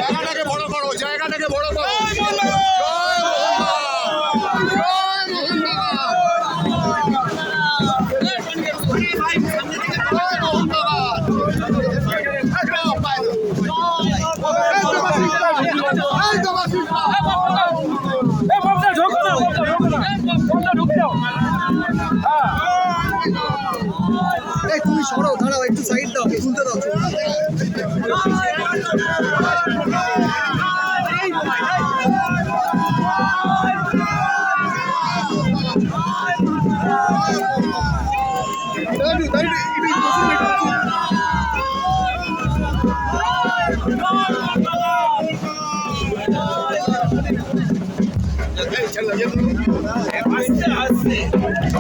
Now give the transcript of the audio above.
জায়গাটাকে বড় করো, জায়গাটাকে বড় করো। তুমি সরো, দাঁড়াও, একটু সাইড দাও, শুনতে দাও। আস্তে আস্তে